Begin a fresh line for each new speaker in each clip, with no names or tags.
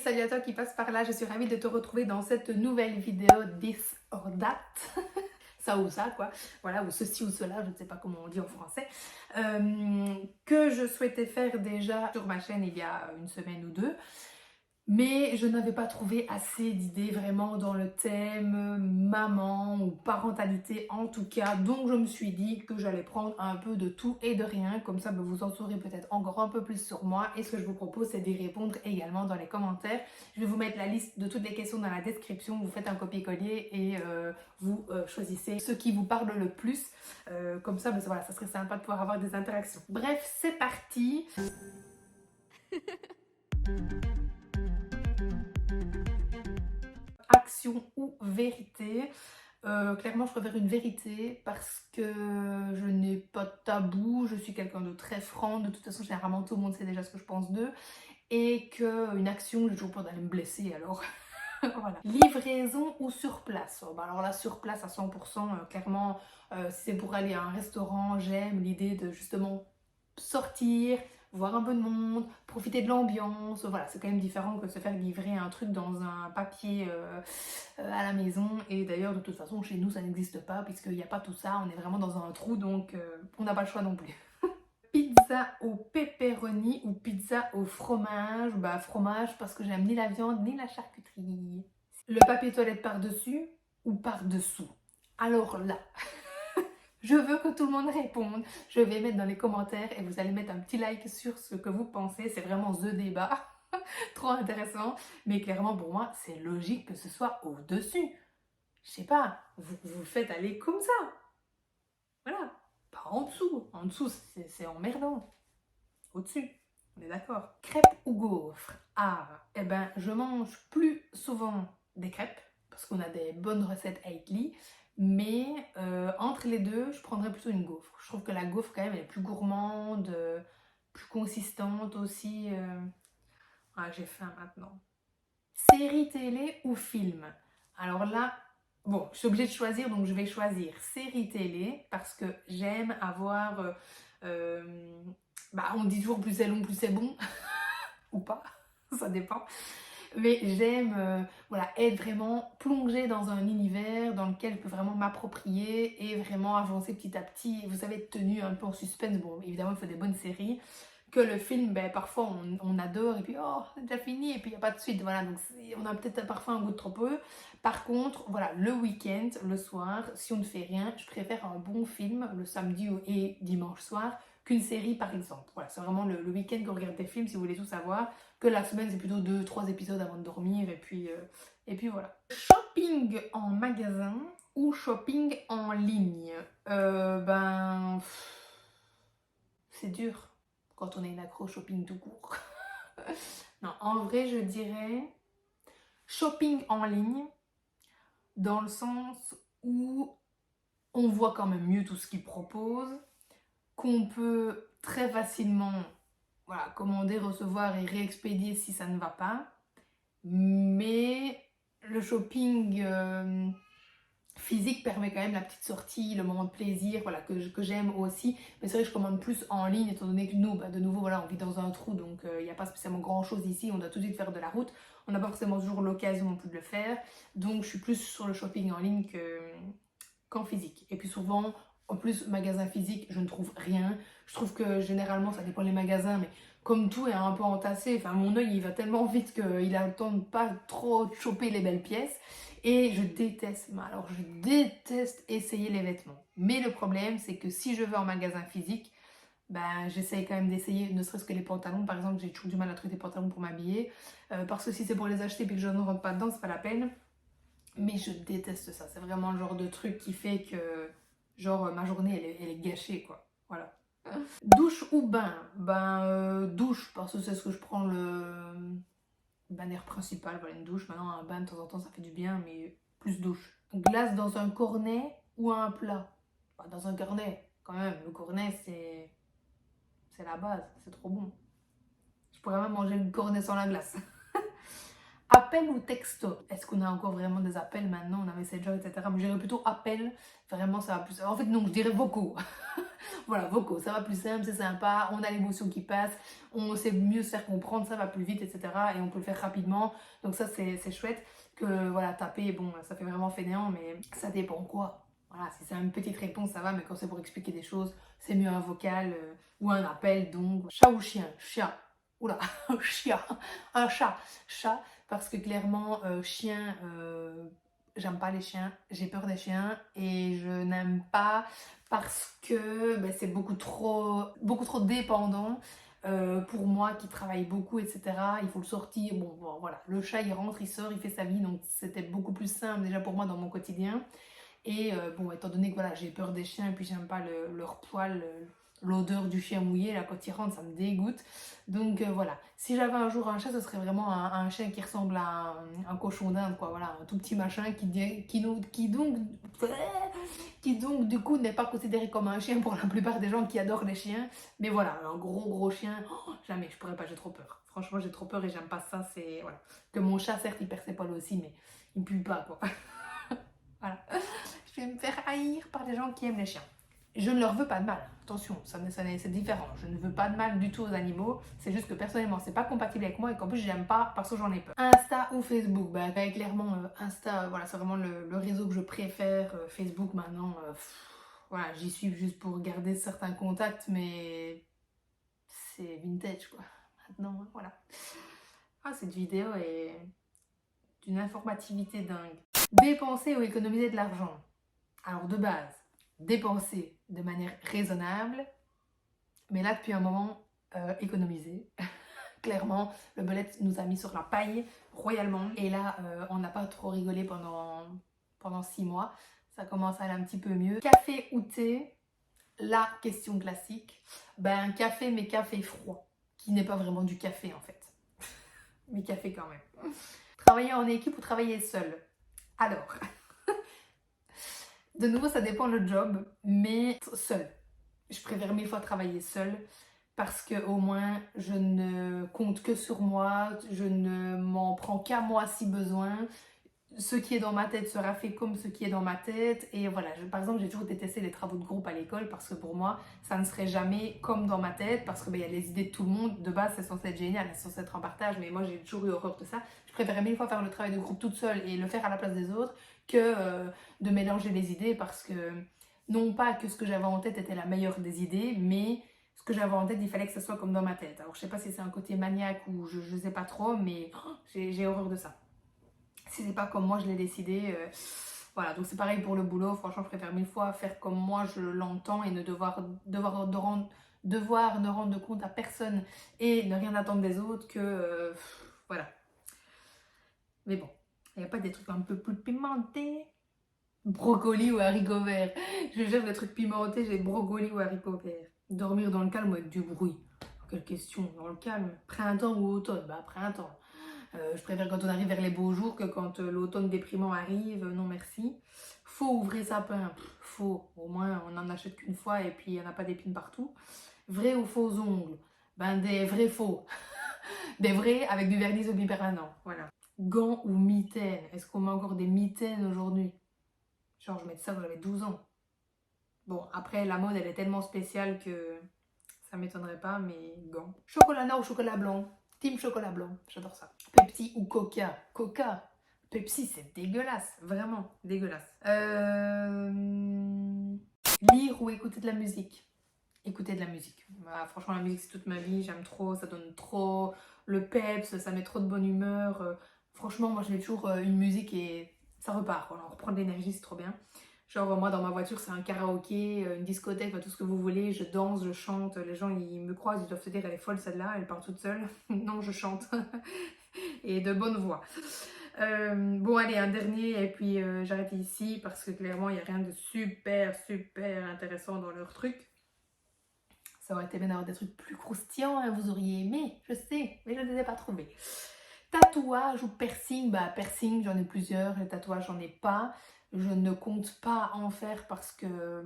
salut à toi qui passe par là, je suis ravie de te retrouver dans cette nouvelle vidéo This or That. Ça ou ça quoi, voilà, ou ceci ou cela, je ne sais pas comment on dit en français, que je souhaitais faire déjà sur ma chaîne il y a une semaine ou deux. Mais je n'avais pas trouvé assez d'idées vraiment dans le thème maman ou parentalité en tout cas. Donc je me suis dit que j'allais prendre un peu de tout et de rien. Comme ça, vous en saurez peut-être encore un peu plus sur moi. Et ce que je vous propose, c'est d'y répondre également dans les commentaires. Je vais vous mettre la liste de toutes les questions dans la description. Vous faites un copier-coller et vous choisissez ce qui vous parle le plus. Comme ça, voilà, ça serait sympa de pouvoir avoir des interactions. Bref, c'est parti. Action ou vérité. Clairement, je préfère une vérité parce que je n'ai pas de tabou, je suis quelqu'un de très franc, de toute façon, généralement, tout le monde sait déjà ce que je pense d'eux, et qu'une action, j'ai toujours peur d'aller me blesser, alors voilà. Livraison ou sur place? Alors là, sur place à 100%, clairement, si c'est pour aller à un restaurant, j'aime l'idée de justement sortir, voir un peu de monde, profiter de l'ambiance. Voilà, c'est quand même différent que de se faire livrer un truc dans un papier à la maison. Et d'ailleurs, de toute façon, chez nous, ça n'existe pas puisqu'il n'y a pas tout ça. On est vraiment dans un trou, donc on n'a pas le choix non plus. Pizza au pepperoni ou pizza au fromage? Bah fromage parce que j'aime ni la viande ni la charcuterie. Le papier toilette par-dessus ou par-dessous? Alors là, je veux que tout le monde réponde. Je vais mettre dans les commentaires et vous allez mettre un petit like sur ce que vous pensez. C'est vraiment the débat. Trop intéressant. Mais clairement, pour moi, c'est logique que ce soit au-dessus. Je sais pas, vous le faites aller comme ça. Voilà. Pas en dessous. En dessous, c'est emmerdant. Au-dessus. On est d'accord. Crêpes ou gaufres? Ah, eh ben, je mange plus souvent des crêpes parce qu'on a des bonnes recettes à Italie. Mais entre les deux, je prendrais plutôt une gaufre. Je trouve que la gaufre, quand même, elle est plus gourmande, plus consistante aussi. Ah, j'ai faim maintenant. Série télé ou film? Alors là, bon, je suis obligée de choisir, donc je vais choisir série télé parce que j'aime avoir... on dit toujours plus c'est long, plus c'est bon. Ou pas, ça dépend. Mais j'aime voilà, être vraiment plongée dans un univers dans lequel je peux vraiment m'approprier et vraiment avancer petit à petit. Vous savez, être tenu un peu en suspense. Bon, évidemment, il faut des bonnes séries. Que le film, parfois on adore et puis oh, c'est déjà fini et puis il n'y a pas de suite. Voilà, donc on a peut-être parfois un goût de trop peu. Par contre, voilà, le week-end, le soir, si on ne fait rien, je préfère un bon film le samedi et dimanche soir qu'une série par exemple. Voilà, c'est vraiment le week-end qu'on regarde des films si vous voulez tout savoir. Que la semaine, c'est plutôt 2-3 épisodes avant de dormir et puis voilà. Shopping en magasin ou shopping en ligne? C'est dur quand on est une accro au shopping tout court. Non, en vrai, je dirais shopping en ligne dans le sens où on voit quand même mieux tout ce qu'ils proposent, qu'on peut très facilement commander, recevoir et réexpédier si ça ne va pas. Mais le shopping physique permet quand même la petite sortie, le moment de plaisir, voilà, que j'aime aussi. Mais c'est vrai que je commande plus en ligne, étant donné que nous, de nouveau, voilà, on vit dans un trou, donc il n'y a pas spécialement grand-chose ici, on doit tout de suite faire de la route. On n'a pas forcément toujours l'occasion non plus de le faire. Donc je suis plus sur le shopping en ligne qu'en physique. Et puis souvent, en plus, magasin physique, je ne trouve rien. Je trouve que généralement, ça dépend des magasins, mais comme tout est un peu entassé, enfin mon œil il va tellement vite qu'il a le temps de pas trop choper les belles pièces. Et je déteste, alors je déteste essayer les vêtements. Mais le problème, c'est que si je vais en magasin physique, j'essaye quand même d'essayer, ne serait-ce que les pantalons. Par exemple, j'ai toujours du mal à trouver des pantalons pour m'habiller. Parce que si c'est pour les acheter et que je ne rentre pas dedans, c'est pas la peine. Mais je déteste ça. C'est vraiment le genre de truc qui fait que, genre, ma journée, elle est gâchée, quoi. Voilà. Douche ou bain? Douche, parce que c'est ce que je prends le bannière principal, voilà, une douche. Maintenant, un bain de temps en temps, ça fait du bien, mais plus douche. Glace dans un cornet ou un plat? Dans un cornet, quand même. Le cornet, c'est la base, c'est trop bon. Je pourrais même manger le cornet sans la glace. Appel ou texto? Est-ce qu'on a encore vraiment des appels maintenant? On a Messenger, etc. Mais je dirais plutôt appel. Vraiment, ça va plus. En fait, non, je dirais vocaux. Voilà, vocaux, ça va plus simple, c'est sympa, on a l'émotion qui passe, on sait mieux se faire comprendre, ça va plus vite, etc. Et on peut le faire rapidement. Donc ça, c'est chouette. Que voilà, taper, bon, ça fait vraiment fainéant, mais ça dépend quoi. Voilà, si c'est une petite réponse, ça va, mais quand c'est pour expliquer des choses, c'est mieux un vocal ou un appel. Donc, chat ou chien? Chien. Oula, chien. Un chat. Chat, parce que clairement, chien, j'aime pas les chiens, j'ai peur des chiens et je n'aime pas parce que ben, c'est beaucoup trop dépendant pour moi qui travaille beaucoup, etc. Il faut le sortir. Bon, voilà, le chat il rentre, il sort, il fait sa vie, donc c'était beaucoup plus simple déjà pour moi dans mon quotidien. Et bon, étant donné que voilà, j'ai peur des chiens et puis j'aime pas leur poil, l'odeur du chien mouillé, là quand il rentre, ça me dégoûte. Donc voilà, si j'avais un jour un chat, ce serait vraiment un chien qui ressemble à un cochon d'Inde, quoi. Voilà, un tout petit machin qui donc du coup n'est pas considéré comme un chien pour la plupart des gens qui adorent les chiens. Mais voilà, un gros chien, oh, jamais, je pourrais pas, j'ai trop peur. Franchement, j'ai trop peur et j'aime pas ça. C'est voilà. Que mon chat, certes, il perd ses poils aussi, mais il pue pas, quoi. Voilà. Je vais me faire haïr par les gens qui aiment les chiens. Je ne leur veux pas de mal. Attention, c'est différent. Je ne veux pas de mal du tout aux animaux. C'est juste que personnellement, c'est pas compatible avec moi et qu'en plus, j'aime pas parce que j'en ai peur. Insta ou Facebook? Bah, clairement, Insta, voilà, c'est vraiment le réseau que je préfère. Facebook, maintenant, voilà, j'y suis juste pour garder certains contacts, mais c'est vintage, quoi. Maintenant, voilà. Ah, cette vidéo est d'une informativité dingue. Dépenser ou économiser de l'argent? Alors de base, dépenser de manière raisonnable, mais là depuis un moment, économiser. Clairement, le belette nous a mis sur la paille royalement et là on n'a pas trop rigolé pendant 6 mois. Ça commence à aller un petit peu mieux. Café ou thé? La question classique. Ben café, mais café froid, qui n'est pas vraiment du café en fait. Mais café quand même. Travailler en équipe ou travailler seul? Alors, de nouveau, ça dépend le job, mais seul. Je préfère 1000 fois travailler seule parce que au moins je ne compte que sur moi, je ne m'en prends qu'à moi si besoin. Ce qui est dans ma tête sera fait comme ce qui est dans ma tête. Et voilà, par exemple, j'ai toujours détesté les travaux de groupe à l'école parce que pour moi, ça ne serait jamais comme dans ma tête parce que ben, y a les idées de tout le monde. De base, c'est censé être génial, c'est censé être en partage, mais moi, j'ai toujours eu horreur de ça. Je préférais 1000 fois faire le travail de groupe toute seule et le faire à la place des autres que de mélanger les idées parce que non pas que ce que j'avais en tête était la meilleure des idées, mais ce que j'avais en tête, il fallait que ça soit comme dans ma tête. Alors, je sais pas si c'est un côté maniaque ou je sais pas trop, mais j'ai horreur de ça. Si c'est pas comme moi je l'ai décidé, voilà, donc c'est pareil pour le boulot. Franchement, je préfère 1000 fois faire comme moi je l'entends et ne devoir ne rendre compte à personne et ne rien attendre des autres que voilà. Mais bon, il n'y a pas des trucs un peu plus pimentés? Brocoli ou haricots verts? Je gère des trucs pimentés, j'ai brocoli ou haricots verts. Dormir dans le calme ou avec du bruit? Quelle question, dans le calme. Printemps ou automne? Bah printemps. Je préfère quand on arrive vers les beaux jours que quand l'automne déprimant arrive. Non merci. Faux ou vrai sapin? Faux. Au moins on n'en achète qu'une fois et puis il n'y en a pas d'épines partout. Vrai ou faux ongles? Ben des vrais faux. Des vrais avec du vernis au bipermanent. Voilà. Gants ou mitaines? Est-ce qu'on met encore des mitaines aujourd'hui? Genre je mettais ça quand j'avais 12 ans. Bon après la mode elle est tellement spéciale que ça m'étonnerait pas, mais gants. Chocolat noir ou chocolat blanc? Team chocolat blanc, j'adore ça. Pepsi ou Coca? Coca. Pepsi, c'est dégueulasse, vraiment dégueulasse. Lire ou écouter de la musique? Écouter de la musique. Bah, franchement, la musique, c'est toute ma vie, j'aime trop, ça donne trop le peps, ça met trop de bonne humeur. Franchement, moi, je mets toujours une musique et ça repart. Voilà, on reprend de l'énergie, c'est trop bien. Genre, moi, dans ma voiture, c'est un karaoké, une discothèque, tout ce que vous voulez. Je danse, je chante. Les gens, ils me croisent, ils doivent se dire, elle est folle celle-là, elle part toute seule. Non, je chante. Et de bonne voix. Bon, allez, un dernier, et puis j'arrête ici parce que clairement, il n'y a rien de super intéressant dans leur truc. Ça aurait été bien d'avoir des trucs plus croustillants, hein, vous auriez aimé, je sais, mais je ne les ai pas trouvés. Tatouage ou piercing? Bah, piercing, j'en ai plusieurs. Les tatouages, j'en ai pas. Je ne compte pas en faire parce que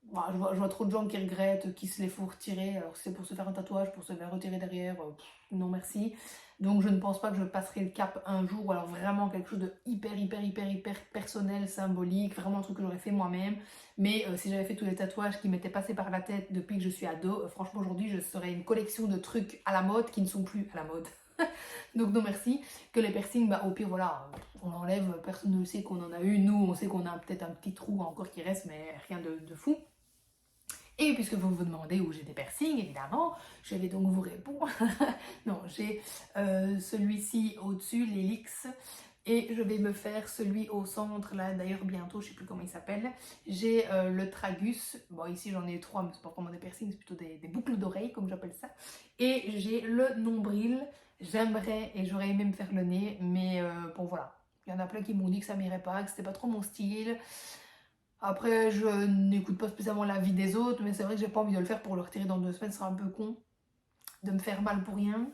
bah, je vois trop de gens qui regrettent, qui se les font retirer. Alors, si c'est pour se faire un tatouage, pour se les retirer derrière, non merci. Donc je ne pense pas que je passerai le cap un jour, ou alors vraiment quelque chose de hyper personnel, symbolique, vraiment un truc que j'aurais fait moi-même. Mais si j'avais fait tous les tatouages qui m'étaient passés par la tête depuis que je suis ado, franchement aujourd'hui je serais une collection de trucs à la mode qui ne sont plus à la mode. Donc non merci. Que les piercings, bah au pire voilà, on enlève, personne ne sait qu'on en a eu. Nous on sait qu'on a peut-être un petit trou encore qui reste, mais rien de fou. Et puisque vous vous demandez où j'ai des piercings, évidemment, je vais donc vous répondre. Non, j'ai celui-ci au-dessus, l'hélix, et je vais me faire celui au centre, là d'ailleurs bientôt, je ne sais plus comment il s'appelle. J'ai le tragus, bon ici j'en ai 3, mais c'est pas vraiment des piercings, c'est plutôt des boucles d'oreilles, comme j'appelle ça. Et j'ai le nombril, j'aimerais et j'aurais aimé me faire le nez, mais bon voilà. Il y en a plein qui m'ont dit que ça m'irait pas, que c'était pas trop mon style. Après, je n'écoute pas spécialement l'avis des autres, mais c'est vrai que j'ai pas envie de le faire pour le retirer dans 2 semaines, ce serait un peu con de me faire mal pour rien.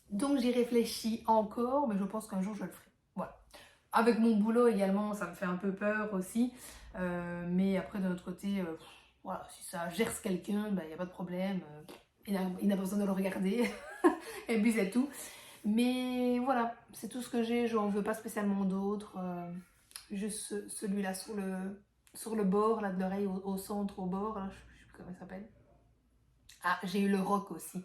Donc j'y réfléchis encore, mais je pense qu'un jour je le ferai. Voilà. Avec mon boulot également, ça me fait un peu peur aussi. Mais après, d'un autre côté, voilà, si ça gerce quelqu'un, il n'y a pas de problème. Il n'a pas besoin de le regarder. Et puis c'est tout. Mais voilà, c'est tout ce que j'ai. Je n'en veux pas spécialement d'autres. Juste celui-là sur le bord là, de l'oreille, au centre, au bord. Là, je ne sais plus comment il s'appelle. Ah, j'ai eu le roc aussi,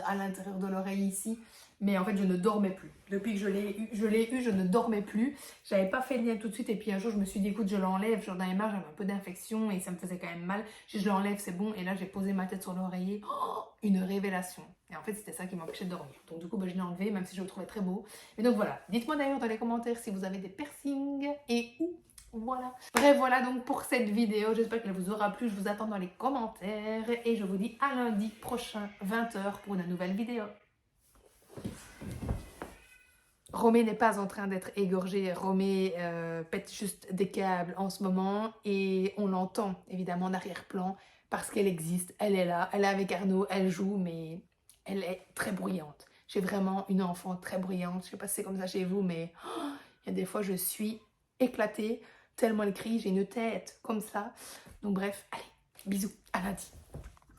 à l'intérieur de l'oreille ici. Mais en fait, je ne dormais plus. Depuis que je l'ai eu, je ne dormais plus. J'avais pas fait le lien tout de suite. Et puis un jour, je me suis dit, écoute, je l'enlève. J'en avais marre, j'avais un peu d'infection et ça me faisait quand même mal. Je l'enlève, c'est bon. Et là, j'ai posé ma tête sur l'oreiller. Oh, une révélation. Et en fait, c'était ça qui m'empêchait de dormir. Donc du coup, je l'ai enlevé, même si je le trouvais très beau. Et donc voilà. Dites-moi d'ailleurs dans les commentaires si vous avez des piercings et où. Voilà. Bref, voilà donc pour cette vidéo. J'espère qu'elle vous aura plu. Je vous attends dans les commentaires. Et je vous dis à lundi prochain, 20h, pour une nouvelle vidéo. Romé n'est pas en train d'être égorgé. Romé pète juste des câbles en ce moment. Et on l'entend évidemment en arrière-plan parce qu'elle existe. Elle est là. Elle est avec Arnaud. Elle joue, mais elle est très bruyante. J'ai vraiment une enfant très bruyante. Je sais pas si c'est comme ça chez vous, mais il y a des fois je suis éclatée tellement elle crie. J'ai une tête comme ça. Donc bref, allez, bisous, à lundi.